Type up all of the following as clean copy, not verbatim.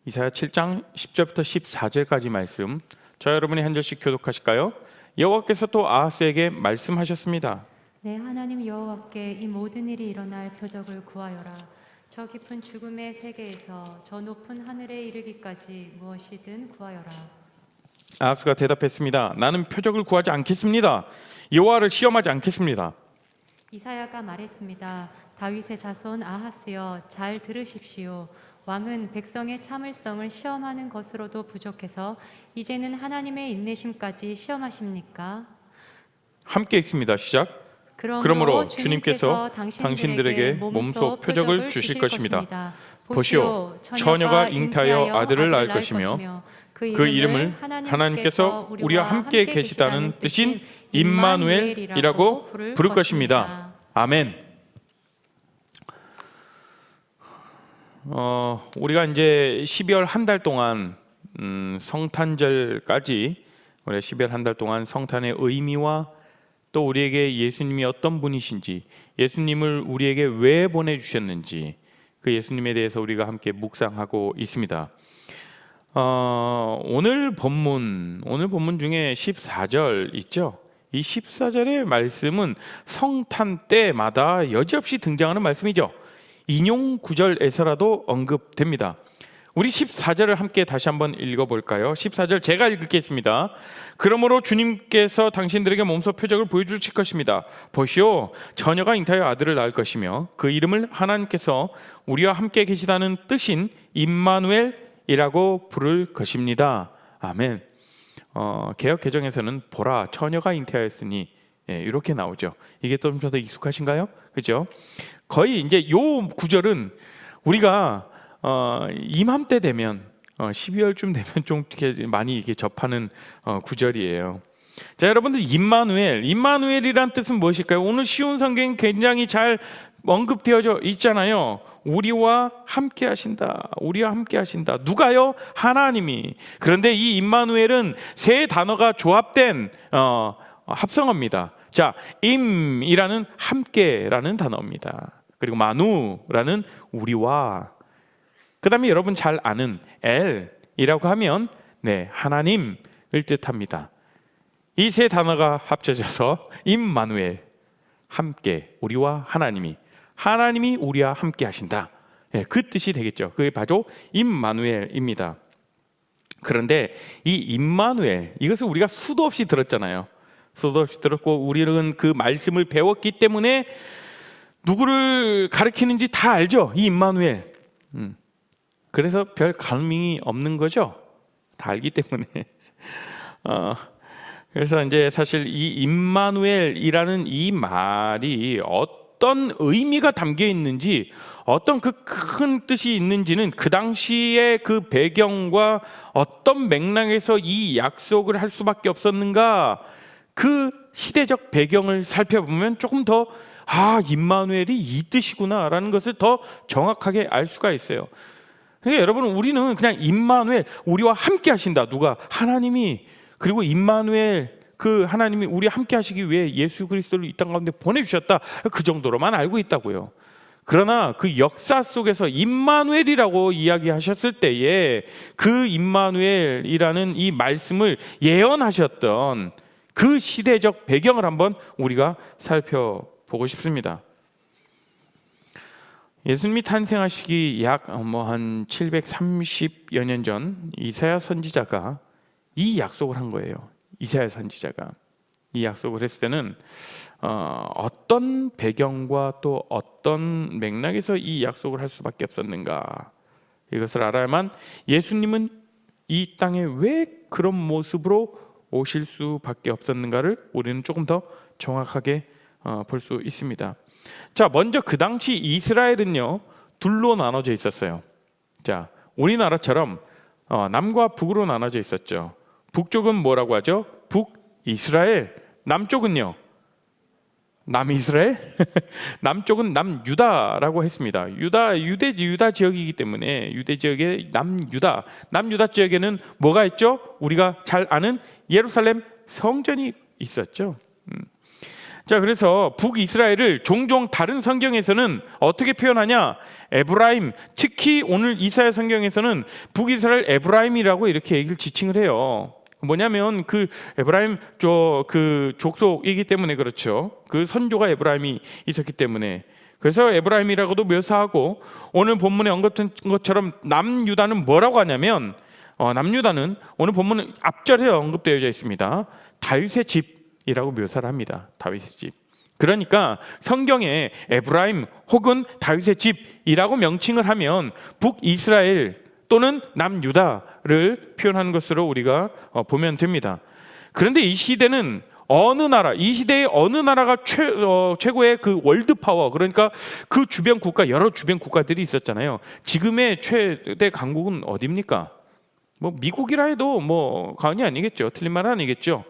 이사야 7장 10절부터 14절까지 말씀, 저 여러분이 한 절씩 교독하실까요? 여호와께서 또 아하스에게 말씀하셨습니다. 내 하나님 여호와께 이 모든 일이 일어날 표적을 구하여라. 저 깊은 죽음의 세계에서 저 높은 하늘에 이르기까지 무엇이든 구하여라. 아하스가 대답했습니다. 나는 표적을 구하지 않겠습니다. 여호와를 시험하지 않겠습니다. 이사야가 말했습니다. 다윗의 자손 아하스여, 잘 들으십시오. 왕은 백성의 참을성을 시험하는 것으로도 부족해서 이제는 하나님의 인내심까지 시험하십니까? 함께 읽습니다. 시작. 그러므로 주님께서 당신들에게 몸소 표적을 주실 것입니다. 보시오, 처녀가 잉태하여 아들을 낳을 것이며 그 이름을 하나님께서 우리와 함께 계시다는 뜻인 임마누엘이라고 부를 것입니다. 아멘. 우리가 이제 12월 한 달 동안 성탄절까지 우리가 12월 한 달 동안 성탄의 의미와 또 우리에게 예수님이 어떤 분이신지, 예수님을 우리에게 왜 보내주셨는지, 그 예수님에 대해서 우리가 함께 묵상하고 있습니다. 오늘 본문 중에 14절 있죠. 이 14절의 말씀은 성탄 때마다 여지없이 등장하는 말씀이죠. 인용 구절에서라도 언급됩니다. 우리 14절을 함께 다시 한번 읽어볼까요? 14절 제가 읽겠습니다. 그러므로 주님께서 당신들에게 몸소 표적을 보여주실 것입니다. 보시오, 처녀가 잉태하여 아들을 낳을 것이며 그 이름을 하나님께서 우리와 함께 계시다는 뜻인 임마누엘이라고 부를 것입니다. 아멘. 개역 개정에서는 보라, 처녀가 잉태하였으니, 이렇게 나오죠. 이게 좀 더 익숙하신가요? 그죠? 거의 이제 요 구절은 우리가 이맘때 되면 12월쯤 되면 좀 이렇게 많이 이렇게 접하는 구절이에요. 자, 여러분들, 임마누엘이란 뜻은 무엇일까요? 오늘 쉬운 성경 굉장히 잘 언급되어져 있잖아요. 우리와 함께 하신다. 우리와 함께 하신다. 누가요? 하나님이. 그런데 이 임마누엘은 세 단어가 조합된 합성어입니다. 자, 임이라는 함께라는 단어입니다. 그리고 마누라는 우리와, 그 다음에 여러분 잘 아는 엘이라고 하면 하나님을 뜻합니다. 이 세 단어가 합쳐져서 임마누엘, 함께, 우리와 하나님이 우리와 함께 하신다, 그 뜻이 되겠죠. 그게 바로 임마누엘입니다. 그런데 이 임마누엘, 이것을 우리가 수도 없이 들었잖아요. 수도 없이 들었고 우리는 그 말씀을 배웠기 때문에 누구를 가리키는지 다 알죠. 이 임마누엘. 그래서 별 감흥이 없는 거죠. 다 알기 때문에. 그래서 이제 사실 이 임마누엘이라는 이 말이 어떤 의미가 담겨 있는지, 어떤 그 큰 뜻이 있는지는 그 당시의 그 배경과 어떤 맥락에서 이 약속을 할 수밖에 없었는가, 그 시대적 배경을 살펴보면 조금 더 임마누엘이 이 뜻이구나 라는 것을 더 정확하게 알 수가 있어요. 그러니까 여러분, 우리는 그냥 임마누엘, 우리와 함께 하신다. 누가? 하나님이. 그리고 임마누엘, 그 하나님이 우리와 함께 하시기 위해 예수 그리스도를 이 땅 가운데 보내주셨다, 그 정도로만 알고 있다고요. 그러나 그 역사 속에서 임마누엘이라고 이야기하셨을 때에 그 임마누엘이라는 이 말씀을 예언하셨던 그 시대적 배경을 한번 우리가 살펴보고 싶습니다. 예수님이 탄생하시기 약 한 730여 년 전 이사야 선지자가 이 약속을 한 거예요. 이사야 선지자가 이 약속을 했을 때는 어떤 배경과 또 어떤 맥락에서 이 약속을 할 수밖에 없었는가, 이것을 알아야만 예수님은 이 땅에 왜 그런 모습으로 오실 수밖에 없었는가를 우리는 조금 더 정확하게 볼 수 있습니다. 자, 먼저 그 당시 이스라엘은요, 둘로 나눠져 있었어요. 자, 우리나라처럼 남과 북으로 나눠져 있었죠. 북쪽은 뭐라고 하죠? 북이스라엘. 남쪽은요, 남이스라엘. 남쪽은 남유다라고 했습니다. 유다 지역이기 때문에 유대 지역의 남유다 지역에는 뭐가 있죠? 우리가 잘 아는 예루살렘 성전이 있었죠. 자, 그래서 북이스라엘을 종종 다른 성경에서는 어떻게 표현하냐? 에브라임, 특히 오늘 이사야 성경에서는 북이스라엘 에브라임이라고 이렇게 얘기를 지칭을 해요. 뭐냐면 그 에브라임 그 족속이기 때문에 그렇죠. 그 선조가 에브라임이 있었기 때문에. 그래서 에브라임이라고도 묘사하고, 오늘 본문에 언급된 것처럼 남유다는 뭐라고 하냐면, 남유다는 오늘 본문은 앞절에 언급되어 있습니다. 다윗의 집이라고 묘사를 합니다. 다윗의 집. 그러니까 성경에 에브라임 혹은 다윗의 집이라고 명칭을 하면 북이스라엘 또는 남유다를 표현하는 것으로 우리가 보면 됩니다. 그런데 이 시대는 이 시대의 어느 나라가 최고의 그 월드 파워, 그러니까 그 주변 국가, 여러 주변 국가들이 있었잖아요. 지금의 최대 강국은 어디입니까? 뭐 미국이라 해도 뭐 과언이 아니겠죠. 틀린 말은 아니겠죠.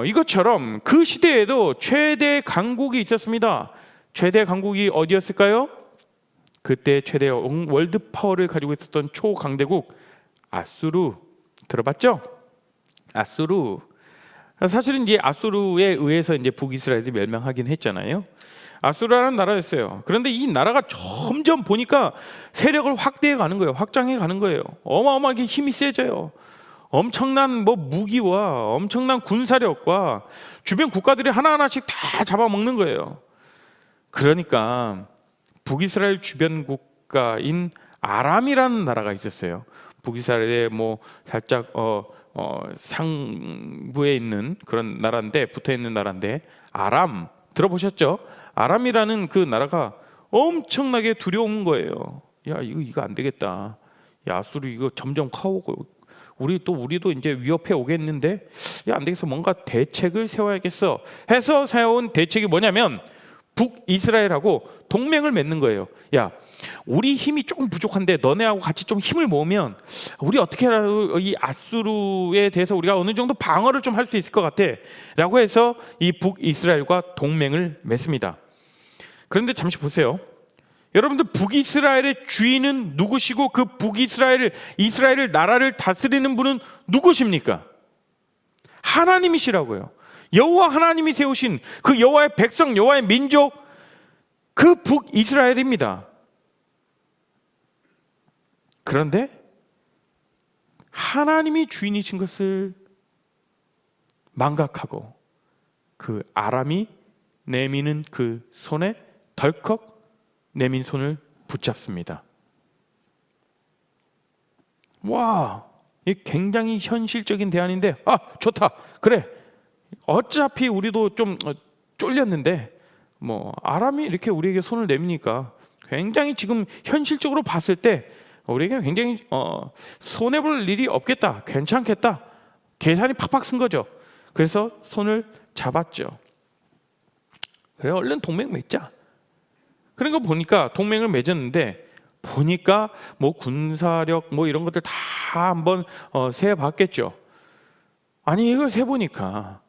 이것처럼 그 시대에도 최대 강국이 있었습니다. 최대 강국이 어디였을까요? 그때 최대 월드 파워를 가지고 있었던 초강대국 아수르, 들어봤죠? 아수르. 사실은 이제 아수르에 의해서 이제 북이스라엘이 멸망하긴 했잖아요. 아수르라는 나라였어요. 그런데 이 나라가 점점 보니까 세력을 확대해 가는 거예요. 확장해 가는 거예요. 어마어마하게 힘이 세져요. 엄청난 무기와 엄청난 군사력과 주변 국가들이 하나하나씩 다 잡아먹는 거예요. 그러니까 북이스라엘 주변 국가인 아람이라는 나라가 있었어요. 북이스라엘의 살짝 상부에 있는 그런 나라인데, 붙어 있는 나라인데, 아람 들어보셨죠? 아람이라는 그 나라가 엄청나게 두려운 거예요. 야, 이거 안 되겠다. 야, 아수르 이거 점점 커오고 우리도 이제 위협해 오겠는데, 야, 안 되겠어. 뭔가 대책을 세워야겠어. 해서 세운 대책이 뭐냐면 북이스라엘하고 동맹을 맺는 거예요. 야, 우리 힘이 조금 부족한데 너네하고 같이 좀 힘을 모으면 우리 어떻게라도 이 아수르에 대해서 우리가 어느 정도 방어를 좀 할 수 있을 것 같아 라고 해서 이 북이스라엘과 동맹을 맺습니다. 그런데 잠시 보세요. 여러분들, 북이스라엘의 주인은 누구시고 그 이스라엘 나라를 다스리는 분은 누구십니까? 하나님이시라고요. 여호와 하나님이 세우신 그 여호와의 백성, 여호와의 민족, 그 북이스라엘입니다. 그런데 하나님이 주인이신 것을 망각하고 그 아람이 내미는 그 손에 덜컥 내민 손을 붙잡습니다. 와, 이 굉장히 현실적인 대안인데, 좋다. 그래. 어차피 우리도 좀 쫄렸는데 아람이 이렇게 우리에게 손을 내미니까 굉장히 지금 현실적으로 봤을 때 우리에게 굉장히 손해볼 일이 없겠다, 괜찮겠다, 계산이 팍팍 쓴 거죠. 그래서 손을 잡았죠. 그래, 얼른 동맹 맺자. 그런 거 보니까 동맹을 맺었는데, 보니까 군사력 이런 것들 다 한번 세봤겠죠. 아니, 이걸 세보니까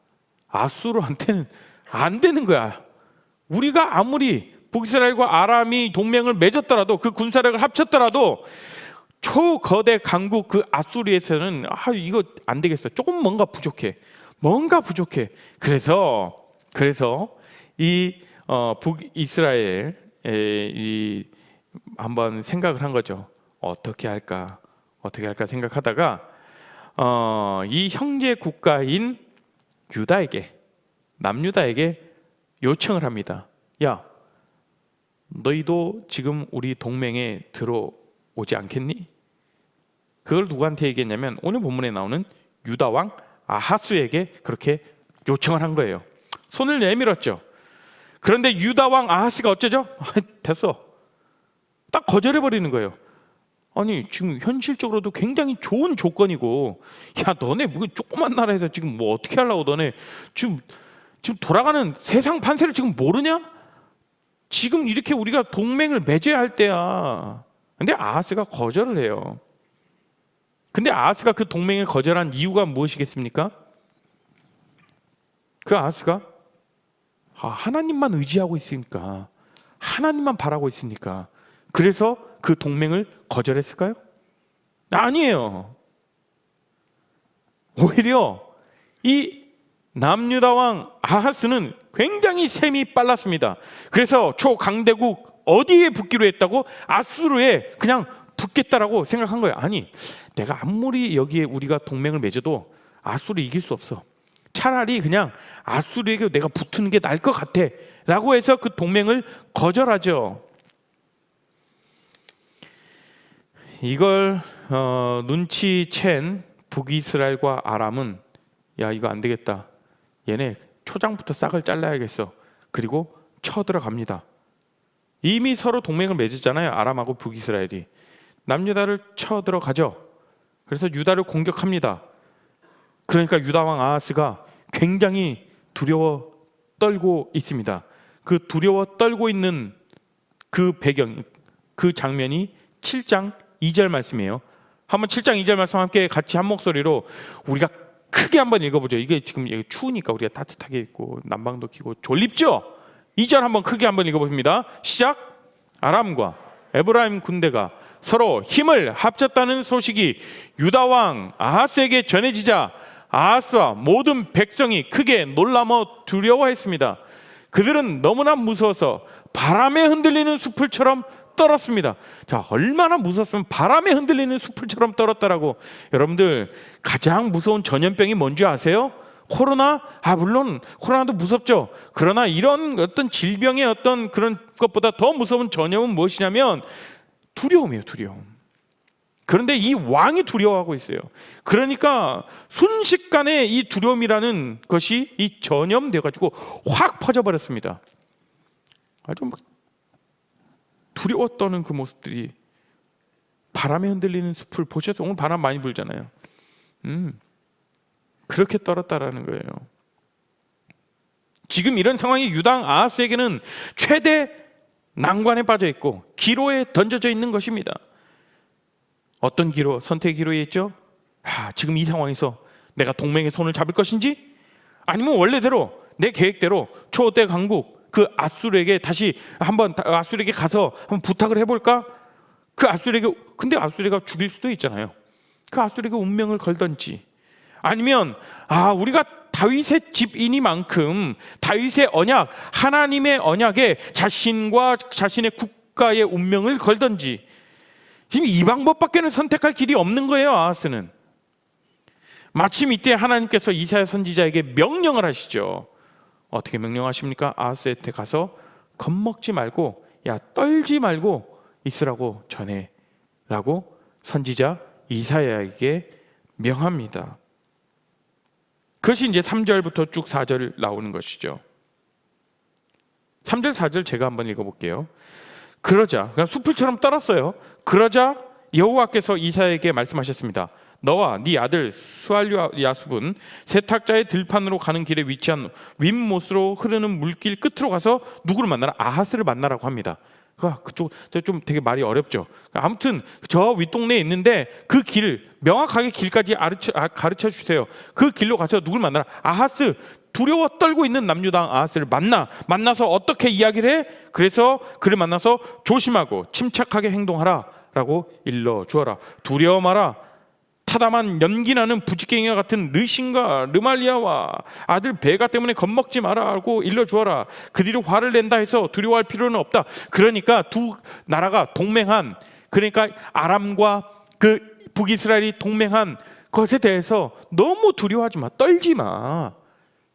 아수르한테는 안 되는 거야. 우리가 아무리 북이스라엘과 아람이 동맹을 맺었더라도, 그 군사력을 합쳤더라도 초거대 강국 그 아수르에서는 이거 안 되겠어. 조금 뭔가 부족해. 그래서 이 북이스라엘이 한번 생각을 한 거죠. 어떻게 할까 생각하다가 이 형제 국가인 남유다에게 요청을 합니다. 야, 너희도 지금 우리 동맹에 들어오지 않겠니? 그걸 누구한테 얘기했냐면 오늘 본문에 나오는 유다 왕 아하스에게 그렇게 요청을 한 거예요. 손을 내밀었죠. 그런데 유다 왕 아하스가 어쩌죠? 됐어. 딱 거절해 버리는 거예요. 아니, 지금 현실적으로도 굉장히 좋은 조건이고, 야, 너네 조그만 나라에서 지금 어떻게 하려고, 너네 지금 돌아가는 세상 판세를 지금 모르냐? 지금 이렇게 우리가 동맹을 맺어야 할 때야. 근데 아하스가 거절을 해요. 근데 아하스가 그 동맹을 거절한 이유가 무엇이겠습니까? 그 아하스가 하나님만 의지하고 있으니까, 하나님만 바라고 있으니까, 그래서 그 동맹을 거절했을까요? 아니에요. 오히려 이 남유다 왕 아하스는 굉장히 셈이 빨랐습니다. 그래서 초강대국 어디에 붙기로 했다고? 아수르에 그냥 붙겠다라고 생각한 거예요. 아니, 내가 아무리 여기에 우리가 동맹을 맺어도 아수르 이길 수 없어. 차라리 그냥 아수르에게 내가 붙는 게 나을 것 같아 라고 해서 그 동맹을 거절하죠. 이걸 눈치챈 북이스라엘과 아람은 야, 이거 안 되겠다. 얘네 초장부터 싹을 잘라야겠어. 그리고 쳐들어갑니다. 이미 서로 동맹을 맺었잖아요. 아람하고 북이스라엘이. 남유다를 쳐들어가죠. 그래서 유다를 공격합니다. 그러니까 유다 왕 아하스가 굉장히 두려워 떨고 있습니다. 그 두려워 떨고 있는 그 배경, 그 장면이 7장 2절 말씀이에요. 한번 7장 2절 말씀 함께 같이 한 목소리로 우리가 크게 한번 읽어보죠. 이게 지금 추우니까 우리가 따뜻하게 입고 난방도 켜고 졸립죠? 2절 한번 크게 한번 읽어봅니다. 시작. 아람과 에브라임 군대가 서로 힘을 합쳤다는 소식이 유다 왕 아하스에게 전해지자 아하스와 모든 백성이 크게 놀라며 두려워했습니다. 그들은 너무나 무서워서 바람에 흔들리는 숲을처럼 떨었습니다. 자, 얼마나 무섭으면 바람에 흔들리는 숲을처럼 떨었다라고. 여러분들 가장 무서운 전염병이 뭔지 아세요? 코로나? 물론 코로나도 무섭죠. 그러나 이런 어떤 질병의 어떤 그런 것보다 더 무서운 전염은 무엇이냐면 두려움이에요. 두려움. 그런데 이 왕이 두려워하고 있어요. 그러니까 순식간에 이 두려움이라는 것이 이 전염돼 가지고 확 퍼져버렸습니다. 아주 막 두려워 떠는 그 모습들이 바람에 흔들리는 숲을 보셨어요? 오늘 바람 많이 불잖아요. 그렇게 떨었다라는 거예요. 지금 이런 상황이 유당 아하스에게는 최대 난관에 빠져 있고 기로에 던져져 있는 것입니다. 어떤 기로? 선택의 기로에 있죠? 지금 이 상황에서 내가 동맹의 손을 잡을 것인지, 아니면 원래대로 내 계획대로 초대 강국 그 아수르에게 다시 한번 아수르에게 가서 한번 부탁을 해볼까? 그 아수르에게, 근데 아수르가 죽일 수도 있잖아요. 그 아수르에게 운명을 걸던지, 아니면 우리가 다윗의 집이니만큼 다윗의 언약, 하나님의 언약에 자신과 자신의 국가의 운명을 걸던지, 지금 이 방법밖에는 선택할 길이 없는 거예요. 아하스는. 마침 이때 하나님께서 이사야 선지자에게 명령을 하시죠. 어떻게 명령하십니까? 아하스한테 가서 겁먹지 말고, 떨지 말고 있으라고 전해 라고 선지자 이사야에게 명합니다. 그것이 이제 3절부터 쭉 4절 나오는 것이죠. 3절 4절 제가 한번 읽어볼게요. 그러자, 그러니까 숲을처럼 떨었어요. 그러자 여호와께서 이사야에게 말씀하셨습니다. 너와 네 아들 스알야숲은 세탁자의 들판으로 가는 길에 위치한 윗못으로 흐르는 물길 끝으로 가서 누구를 만나라? 아하스를 만나라고 합니다. 그쪽 좀 되게 말이 어렵죠. 아무튼 저 윗동네에 있는데 그 길, 명확하게 길까지 가르쳐 주세요. 그 길로 가서 누굴 만나라? 아하스, 두려워 떨고 있는 남유당 아하스를 만나서 어떻게 이야기를 해? 그래서 그를 만나서 조심하고 침착하게 행동하라 라고 일러주어라. 두려워 마라. 타담한 연기나는 부지깽이와 같은 르신과 르말리아와 아들 베가 때문에 겁먹지 마라고 일러주어라. 그들이 화를 낸다 해서 두려워할 필요는 없다. 그러니까 두 나라가 동맹한, 그러니까 아람과 그 북이스라엘이 동맹한 것에 대해서 너무 두려워하지 마, 떨지 마,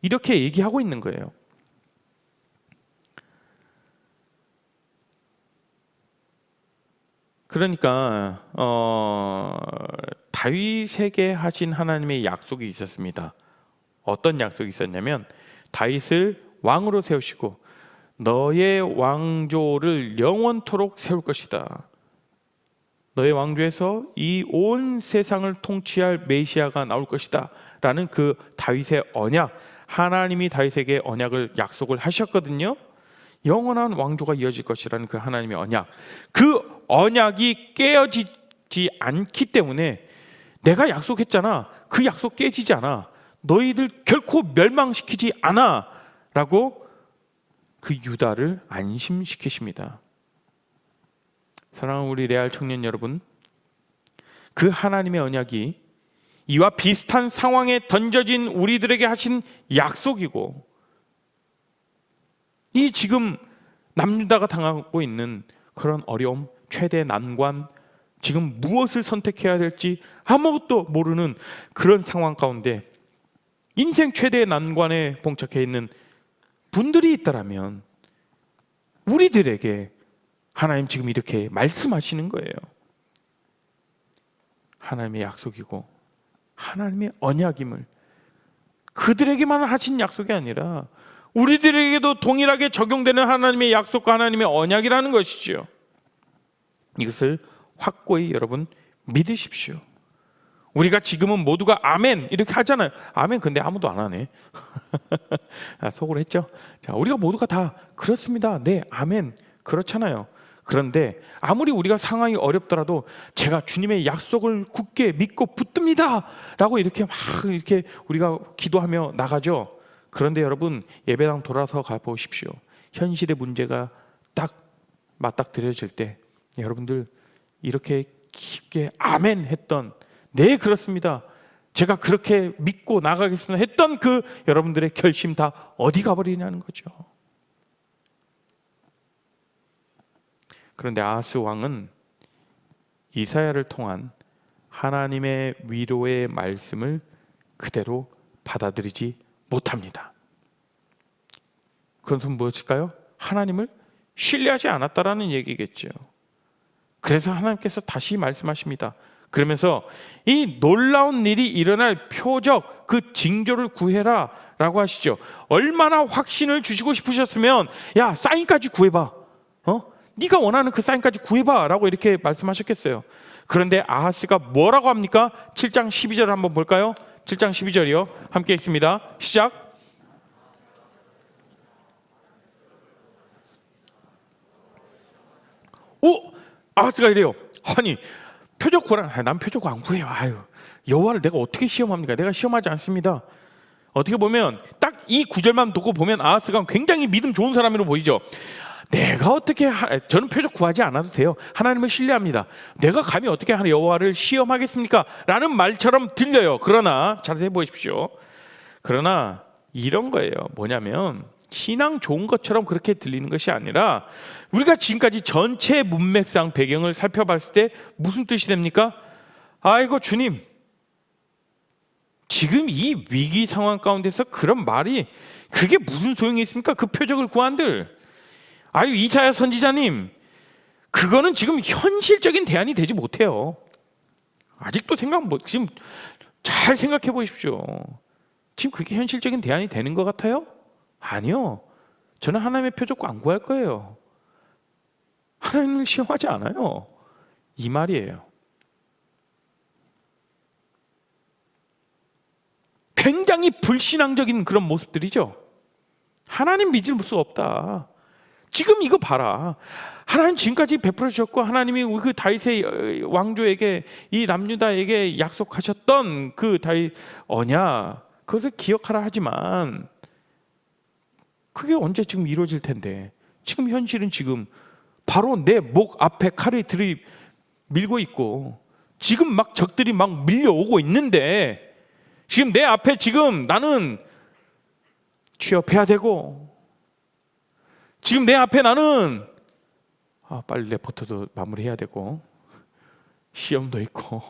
이렇게 얘기하고 있는 거예요. 그러니까 다윗에게 하신 하나님의 약속이 있었습니다. 어떤 약속이 있었냐면 다윗을 왕으로 세우시고 너의 왕조를 영원토록 세울 것이다. 너의 왕조에서 이 온 세상을 통치할 메시아가 나올 것이다 라는 그 다윗의 언약, 하나님이 다윗에게 언약을 약속을 하셨거든요. 영원한 왕조가 이어질 것이라는 그 하나님의 언약, 그 언약이 깨어지지 않기 때문에 내가 약속했잖아, 그 약속 깨지지 않아, 너희들 결코 멸망시키지 않아 라고 그 유다를 안심시키십니다. 사랑하는 우리 레알 청년 여러분, 그 하나님의 언약이 이와 비슷한 상황에 던져진 우리들에게 하신 약속이고, 이 지금 남유다가 당하고 있는 그런 어려움, 최대 난관, 지금 무엇을 선택해야 될지 아무것도 모르는 그런 상황 가운데 인생 최대의 난관에 봉착해 있는 분들이 있다라면 우리들에게 하나님 지금 이렇게 말씀하시는 거예요. 하나님의 약속이고 하나님의 언약임을, 그들에게만 하신 약속이 아니라 우리들에게도 동일하게 적용되는 하나님의 약속과 하나님의 언약이라는 것이죠. 이것을 확고히 여러분 믿으십시오. 우리가 지금은 모두가 아멘 이렇게 하잖아요. 아멘, 근데 아무도 안 하네. 속으로 했죠. 자, 우리가 모두가 다 그렇습니다. 네, 아멘, 그렇잖아요. 그런데 아무리 우리가 상황이 어렵더라도 제가 주님의 약속을 굳게 믿고 붙듭니다 라고 이렇게 막 이렇게 우리가 기도하며 나가죠. 그런데 여러분, 예배당 돌아서 가보십시오. 현실의 문제가 딱 맞닥뜨려질 때 여러분들 이렇게 깊게 아멘 했던, 네 그렇습니다, 제가 그렇게 믿고 나가겠습니다 했던 그 여러분들의 결심 다 어디 가버리냐는 거죠. 그런데 아하스 왕은 이사야를 통한 하나님의 위로의 말씀을 그대로 받아들이지 못합니다. 그것은 무엇일까요? 하나님을 신뢰하지 않았다라는 얘기겠죠. 그래서 하나님께서 다시 말씀하십니다. 그러면서 이 놀라운 일이 일어날 표적, 그 징조를 구해라 라고 하시죠. 얼마나 확신을 주시고 싶으셨으면 야, 사인까지 구해봐, 네가 원하는 그 사인까지 구해봐 라고 이렇게 말씀하셨겠어요. 그런데 아하스가 뭐라고 합니까? 7장 12절을 한번 볼까요? 7장 12절이요. 함께 읽습니다. 시작. 아하스가 이래요. 아니, 표적 구하라. 난 표적 안 구해요. 아유, 여호와를 내가 어떻게 시험합니까? 내가 시험하지 않습니다. 어떻게 보면 딱 이 구절만 두고 보면 아하스가 굉장히 믿음 좋은 사람으로 보이죠. 내가 어떻게 저는 표적 구하지 않아도 돼요. 하나님을 신뢰합니다. 내가 감히 어떻게 여호와를 시험하겠습니까? 라는 말처럼 들려요. 그러나 자세히 보십시오. 그러나 이런 거예요. 뭐냐면 신앙 좋은 것처럼 그렇게 들리는 것이 아니라 우리가 지금까지 전체 문맥상 배경을 살펴봤을 때 무슨 뜻이 됩니까? 아이고 주님, 지금 이 위기 상황 가운데서 그런 말이 그게 무슨 소용이 있습니까? 그 표적을 구한들. 아유, 이사야 선지자님, 그거는 지금 현실적인 대안이 되지 못해요. 아직도 지금 잘 생각해 보십시오. 지금 그게 현실적인 대안이 되는 것 같아요? 아니요. 저는 하나님의 표적 안 구할 거예요. 하나님을 시험하지 않아요. 이 말이에요. 굉장히 불신앙적인 그런 모습들이죠. 하나님 믿을 수 없다. 지금 이거 봐라. 하나님 지금까지 베풀어 주셨고 하나님이 그 다윗의 왕조에게, 이 남유다에게 약속하셨던 그 다윗 언약, 그것을 기억하라 하지만 그게 언제 지금 이루어질 텐데, 지금 현실은 지금 바로 내 목 앞에 칼을 밀고 있고 지금 막 적들이 막 밀려오고 있는데 지금 내 앞에 지금 나는 취업해야 되고 지금 내 앞에 나는 빨리 레포트도 마무리해야 되고 시험도 있고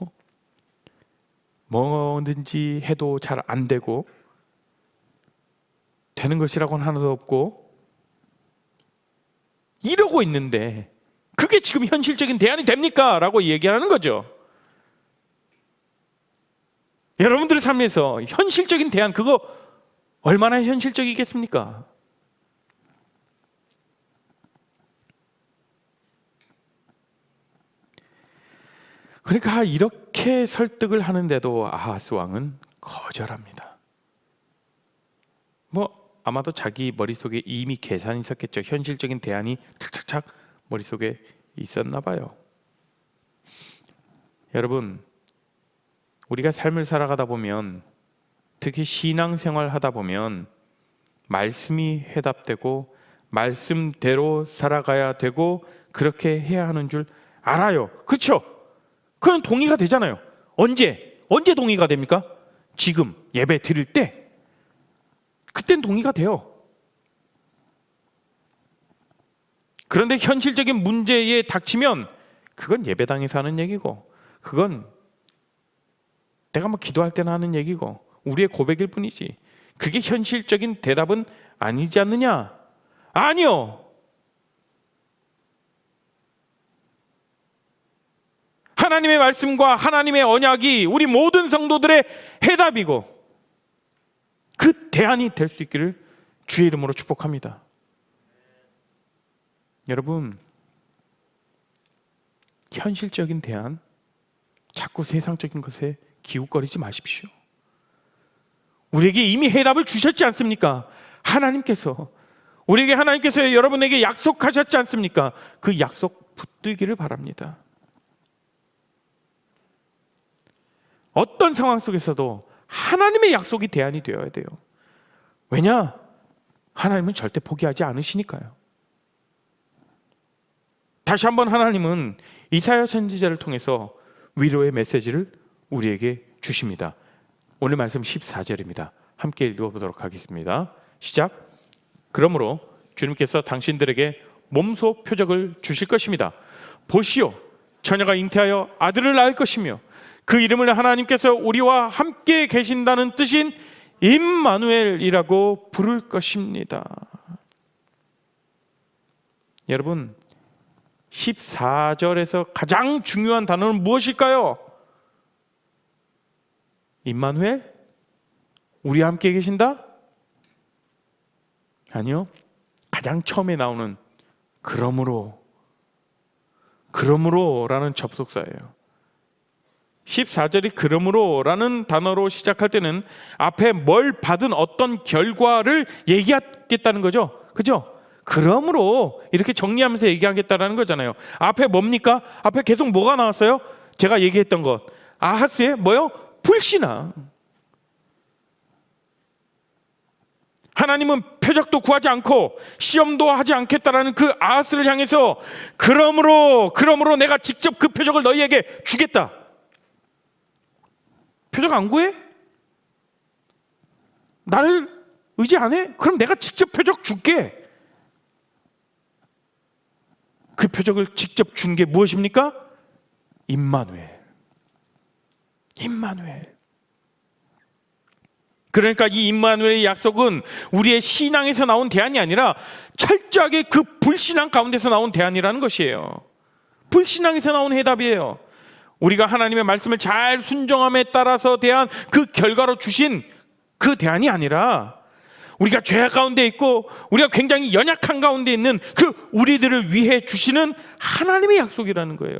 뭐든지 해도 잘 안 되고 되는 것이라고는 하나도 없고 이러고 있는데 그게 지금 현실적인 대안이 됩니까? 라고 얘기하는 거죠. 여러분들의 삶에서 현실적인 대안, 그거 얼마나 현실적이겠습니까? 그러니까 이렇게 설득을 하는데도 아하스 왕은 거절합니다. 아마도 자기 머릿속에 이미 계산이 있었겠죠. 현실적인 대안이 착착착 머릿속에 있었나 봐요. 여러분, 우리가 삶을 살아가다 보면, 특히 신앙생활 하다 보면 말씀이 해답되고 말씀대로 살아가야 되고 그렇게 해야 하는 줄 알아요. 그렇죠? 그건 동의가 되잖아요. 언제 동의가 됩니까? 지금 예배 드릴 때, 그땐 동의가 돼요. 그런데 현실적인 문제에 닥치면 그건 예배당에서 하는 얘기고, 그건 내가 뭐 기도할 때나 하는 얘기고, 우리의 고백일 뿐이지 그게 현실적인 대답은 아니지 않느냐? 아니요. 하나님의 말씀과 하나님의 언약이 우리 모든 성도들의 해답이고 그 대안이 될 수 있기를 주의 이름으로 축복합니다. 여러분, 현실적인 대안, 자꾸 세상적인 것에 기웃거리지 마십시오. 우리에게 이미 해답을 주셨지 않습니까? 하나님께서 여러분에게 약속하셨지 않습니까? 그 약속 붙들기를 바랍니다. 어떤 상황 속에서도 하나님의 약속이 대안이 되어야 돼요. 왜냐? 하나님은 절대 포기하지 않으시니까요. 다시 한번 하나님은 이사야 선지자를 통해서 위로의 메시지를 우리에게 주십니다. 오늘 말씀 14절입니다. 함께 읽어보도록 하겠습니다. 시작. 그러므로 주님께서 당신들에게 몸소 표적을 주실 것입니다. 보시오, 처녀가 잉태하여 아들을 낳을 것이며 그 이름을 하나님께서 우리와 함께 계신다는 뜻인 임마누엘이라고 부를 것입니다. 여러분, 14절에서 가장 중요한 단어는 무엇일까요? 임마누엘? 우리와 함께 계신다? 아니요. 가장 처음에 나오는 그러므로라는 접속사예요. 14절이 그러므로라는 단어로 시작할 때는 앞에 뭘 받은 어떤 결과를 얘기하겠다는 거죠. 그죠? 그러므로 이렇게 정리하면서 얘기하겠다는 거잖아요. 앞에 뭡니까? 앞에 계속 뭐가 나왔어요? 제가 얘기했던 것. 아하스의 뭐요? 불신앙. 하나님은 표적도 구하지 않고 시험도 하지 않겠다라는 그 아하스를 향해서 그러므로 내가 직접 그 표적을 너희에게 주겠다. 표적 안 구해? 나를 의지 안 해? 그럼 내가 직접 표적 줄게. 그 표적을 직접 준 게 무엇입니까? 임마누엘. 그러니까 이 임마누엘의 약속은 우리의 신앙에서 나온 대안이 아니라 철저하게 그 불신앙 가운데서 나온 대안이라는 것이에요. 불신앙에서 나온 해답이에요. 우리가 하나님의 말씀을 잘 순종함에 따라서 대한 그 결과로 주신 그 대안이 아니라 우리가 죄악 가운데 있고 우리가 굉장히 연약한 가운데 있는 그 우리들을 위해 주시는 하나님의 약속이라는 거예요.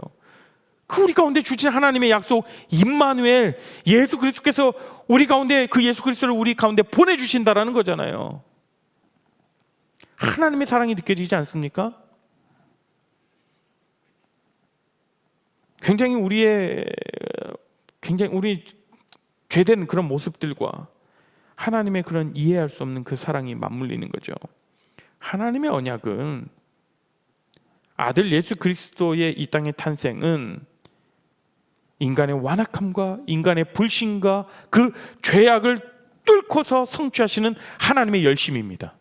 그 우리 가운데 주신 하나님의 약속 임마누엘, 예수 그리스도께서 우리 가운데 그 예수 그리스도를 우리 가운데 보내주신다라는 거잖아요. 하나님의 사랑이 느껴지지 않습니까? 굉장히 우리 죄된 그런 모습들과 하나님의 그런 이해할 수 없는 그 사랑이 맞물리는 거죠. 하나님의 언약은 아들 예수 그리스도의 이 땅의 탄생은 인간의 완악함과 인간의 불신과 그 죄악을 뚫고서 성취하시는 하나님의 열심입니다.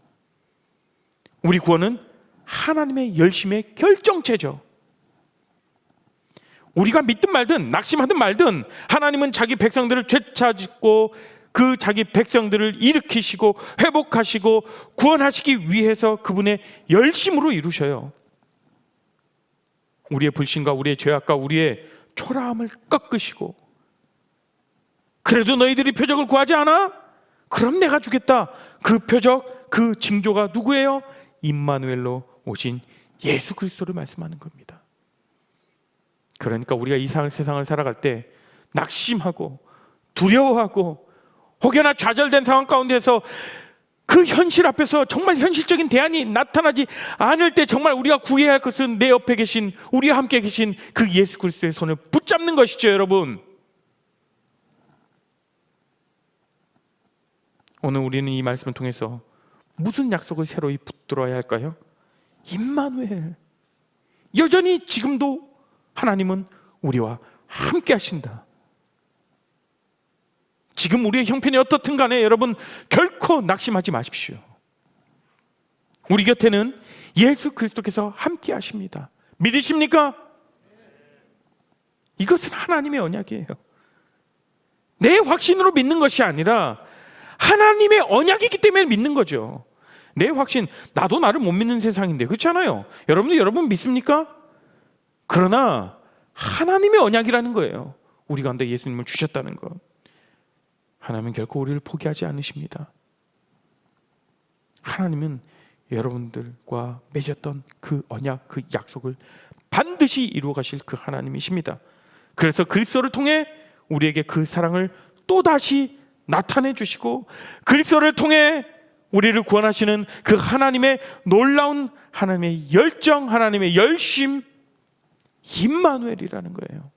우리 구원은 하나님의 열심의 결정체죠. 우리가 믿든 말든 낙심하든 말든 하나님은 자기 백성들을 되찾고 그 자기 백성들을 일으키시고 회복하시고 구원하시기 위해서 그분의 열심으로 이루셔요. 우리의 불신과 우리의 죄악과 우리의 초라함을 꺾으시고 그래도 너희들이 표적을 구하지 않아? 그럼 내가 주겠다. 그 표적, 그 징조가 누구예요? 임마누엘로 오신 예수 그리스도를 말씀하는 겁니다. 그러니까 우리가 이 세상을 살아갈 때 낙심하고 두려워하고 혹여나 좌절된 상황 가운데서 그 현실 앞에서 정말 현실적인 대안이 나타나지 않을 때 정말 우리가 구해야 할 것은 내 옆에 계신, 우리와 함께 계신 그 예수 그리스도의 손을 붙잡는 것이죠, 여러분. 오늘 우리는 이 말씀을 통해서 무슨 약속을 새로이 붙들어야 할까요? 임마누엘. 여전히 지금도 하나님은 우리와 함께 하신다. 지금 우리의 형편이 어떻든 간에 여러분 결코 낙심하지 마십시오. 우리 곁에는 예수 그리스도께서 함께 하십니다. 믿으십니까? 이것은 하나님의 언약이에요. 내 확신으로 믿는 것이 아니라 하나님의 언약이기 때문에 믿는 거죠. 내 확신, 나도 나를 못 믿는 세상인데, 그렇잖아요. 여러분도 여러분 믿습니까? 그러나 하나님의 언약이라는 거예요. 우리 가운데 예수님을 주셨다는 것. 하나님은 결코 우리를 포기하지 않으십니다. 하나님은 여러분들과 맺었던 그 언약, 그 약속을 반드시 이루어 가실 그 하나님이십니다. 그래서 그리스도를 통해 우리에게 그 사랑을 또다시 나타내 주시고, 그리스도를 통해 우리를 구원하시는 그 하나님의 놀라운 하나님의 열정, 하나님의 열심, 임마누엘이라는 거예요.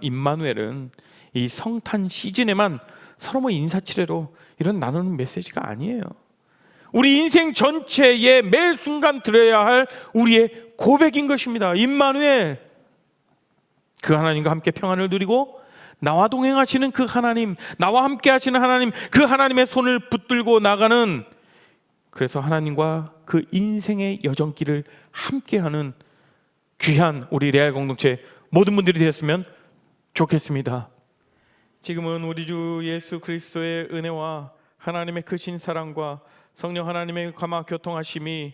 임마누엘은 이 성탄 시즌에만 서로 뭐 인사치레로 이런 나누는 메시지가 아니에요. 우리 인생 전체에 매 순간 들어야 할 우리의 고백인 것입니다. 임마누엘, 그 하나님과 함께 평안을 누리고 나와 동행하시는 그 하나님, 나와 함께 하시는 하나님, 그 하나님의 손을 붙들고 나가는, 그래서 하나님과 그 인생의 여정길을 함께하는 귀한 우리 레알 공동체 모든 분들이 되었으면 좋겠습니다. 지금은 우리 주 예수 그리스도의 은혜와 하나님의 크신 사랑과 성령 하나님의 감화 교통하심이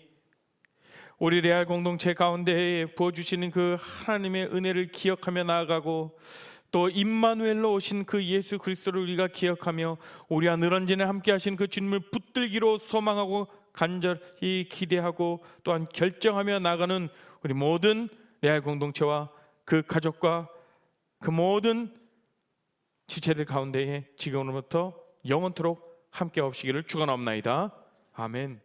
우리 레알 공동체 가운데에 부어주시는 그 하나님의 은혜를 기억하며 나아가고, 또 임마누엘로 오신 그 예수 그리스도를 우리가 기억하며 우리와 늘 언제나 함께 하신 그 주님을 붙들기로 소망하고 간절히 기대하고 또한 결정하며 나가는 우리 모든 레알 공동체와 그 가족과 그 모든 지체들 가운데에 지금으로부터 영원토록 함께 하시기를 축원하옵나이다. 아멘.